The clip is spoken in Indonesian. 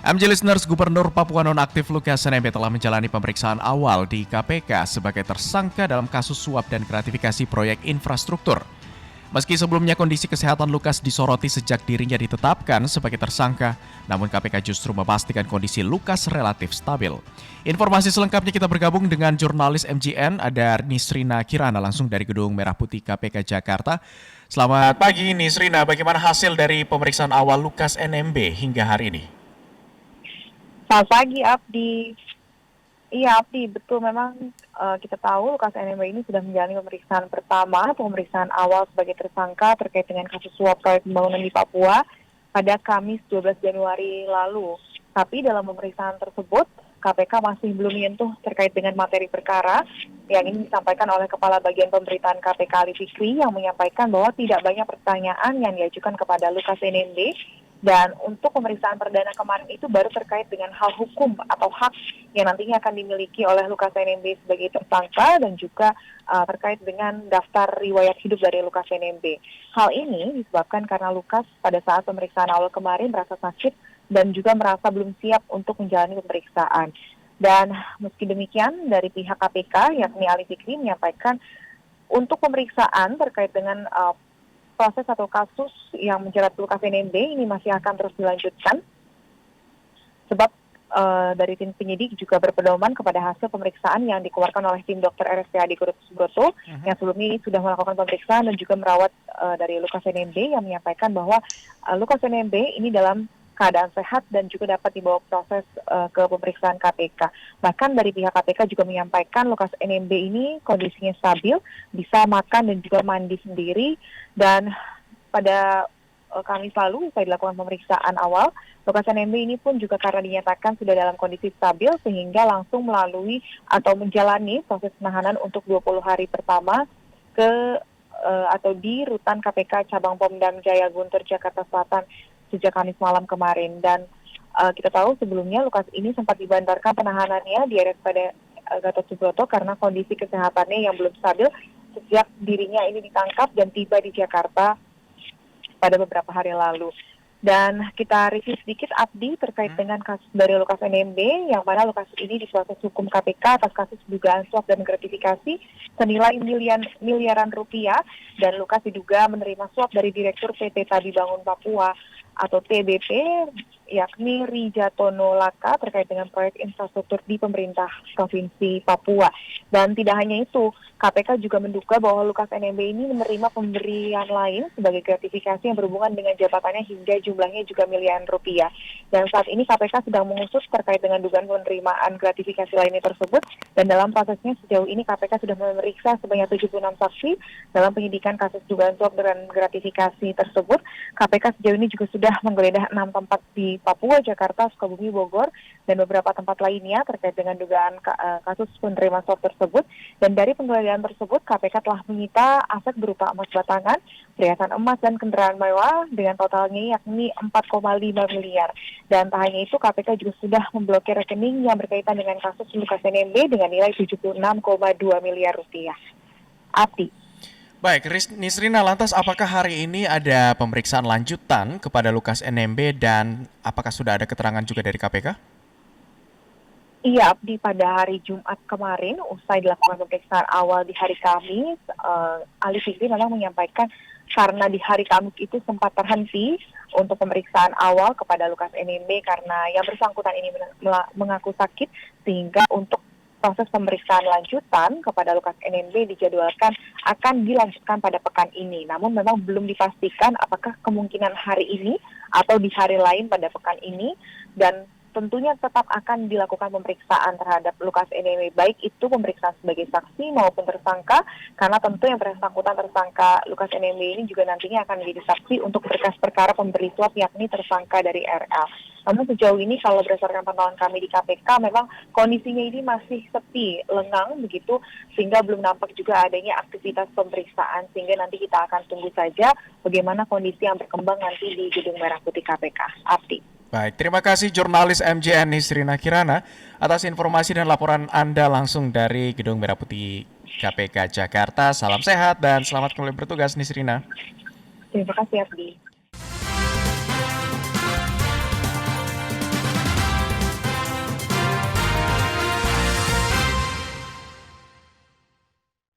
MJ Listeners, Gubernur Papua Nonaktif Lukas NMB telah menjalani pemeriksaan awal di KPK sebagai tersangka dalam kasus suap dan gratifikasi proyek infrastruktur. Meski sebelumnya kondisi kesehatan Lukas disoroti sejak dirinya ditetapkan sebagai tersangka, namun KPK justru memastikan kondisi Lukas relatif stabil. Informasi selengkapnya kita bergabung dengan jurnalis MJN, ada Nisrina Kirana langsung dari Gedung Merah Putih KPK Jakarta. Selamat pagi Nisrina, bagaimana hasil dari pemeriksaan awal Lukas NMB hingga hari ini? Selamat pagi, Abdi. Iya, Abdi, betul memang kita tahu Lukas NMB ini sudah menjalani pemeriksaan awal sebagai tersangka terkait dengan kasus suap proyek pembangunan di Papua pada Kamis 12 Januari lalu. Tapi dalam pemeriksaan tersebut, KPK masih belum menyentuh terkait dengan materi perkara yang ini disampaikan oleh Kepala Bagian Pemberitaan KPK Ali Fikri yang menyampaikan bahwa tidak banyak pertanyaan yang diajukan kepada Lukas NMB. Dan untuk pemeriksaan perdana kemarin itu baru terkait dengan hal hukum atau hak yang nantinya akan dimiliki oleh Lukas NMB sebagai tersangka dan juga terkait dengan daftar riwayat hidup dari Lukas NMB. Hal ini disebabkan karena Lukas pada saat pemeriksaan awal kemarin merasa sakit dan juga merasa belum siap untuk menjalani pemeriksaan. Dan meski demikian dari pihak KPK yakni Ali Fikri menyampaikan untuk pemeriksaan terkait dengan proses atau kasus yang menjerat Lukas NMB ini masih akan terus dilanjutkan sebab dari tim penyidik juga berpedoman kepada hasil pemeriksaan yang dikeluarkan oleh tim dokter RSPAD Gatot Subroto yang sebelumnya ini sudah melakukan pemeriksaan dan juga merawat dari Lukas NMB yang menyampaikan bahwa Lukas NMB ini dalam keadaan sehat dan juga dapat dibawa proses ke pemeriksaan KPK. Bahkan dari pihak KPK juga menyampaikan Lukas NMB ini kondisinya stabil, bisa makan dan juga mandi sendiri. Dan pada Kamis lalu, usai dilakukan pemeriksaan awal, Lukas NMB ini pun juga karena dinyatakan sudah dalam kondisi stabil sehingga langsung melalui atau menjalani proses penahanan untuk 20 hari pertama atau di Rutan KPK Cabang Pom Jaya Guntur Jakarta Selatan sejak Kamis malam kemarin. Dan kita tahu sebelumnya Lukas ini sempat dibantarkan penahanannya di RSPAD Gatot Subroto karena kondisi kesehatannya yang belum stabil sejak dirinya ini ditangkap dan tiba di Jakarta pada beberapa hari lalu. Dan kita review sedikit Abdi terkait dengan kasus dari Lukas NMB yang mana Lukas ini diproses hukum KPK atas kasus dugaan suap dan gratifikasi senilai miliaran rupiah, dan Lukas diduga menerima suap dari Direktur PT Tabi Bangun Papua atau TBP yakni Rijatono Laka terkait dengan proyek infrastruktur di pemerintah Provinsi Papua. Dan tidak hanya itu, KPK juga menduga bahwa Lukas NMB ini menerima pemberian lain sebagai gratifikasi yang berhubungan dengan jabatannya hingga jumlahnya juga miliaran rupiah. Dan saat ini KPK sedang mengusut terkait dengan dugaan penerimaan gratifikasi lainnya tersebut, dan dalam prosesnya sejauh ini KPK sudah memeriksa sebanyak 76 saksi dalam penyidikan kasus dugaan suap dan gratifikasi tersebut. KPK sejauh ini juga sudah menggeledah 6 tempat di Papua, Jakarta, Sukabumi, Bogor, dan beberapa tempat lainnya terkait dengan dugaan kasus penerimaan suap tersebut. Dan dari penggeledahan tersebut, KPK telah menyita aset berupa emas batangan, perhiasan emas, dan kendaraan mewah dengan totalnya yakni 4,5 miliar. Dan tak hanya itu, KPK juga sudah memblokir rekening yang berkaitan dengan kasus Lukas NMB dengan nilai 76,2 miliar rupiah. Abdi. Baik, Nisrina, lantas apakah hari ini ada pemeriksaan lanjutan kepada Lukas NMB dan apakah sudah ada keterangan juga dari KPK? Iya, Abdi, pada hari Jumat kemarin, usai dilakukan pemeriksaan awal di hari Kamis, Ali Fikri memang menyampaikan karena di hari Kamis itu sempat terhenti untuk pemeriksaan awal kepada Lukas NMB karena yang bersangkutan ini mengaku sakit, sehingga untuk proses pemeriksaan lanjutan kepada Lukas NMB dijadwalkan akan dilanjutkan pada pekan ini. Namun memang belum dipastikan apakah kemungkinan hari ini atau di hari lain pada pekan ini, dan tentunya tetap akan dilakukan pemeriksaan terhadap Lukas NMB, baik itu pemeriksaan sebagai saksi maupun tersangka, karena tentu yang bersangkutan tersangka Lukas NMB ini juga nantinya akan menjadi saksi untuk berkas perkara pemberi suap yakni tersangka dari RL. Namun sejauh ini kalau berdasarkan pantauan kami di KPK memang kondisinya ini masih sepi, lengang begitu, sehingga belum nampak juga adanya aktivitas pemeriksaan, sehingga nanti kita akan tunggu saja bagaimana kondisi yang berkembang nanti di Gedung Merah Putih KPK. Abdi. Baik, terima kasih jurnalis MJN Nisrina Kirana atas informasi dan laporan Anda langsung dari Gedung Merah Putih KPK Jakarta. Salam sehat dan selamat kembali bertugas Nisrina. Terima kasih, Abdi.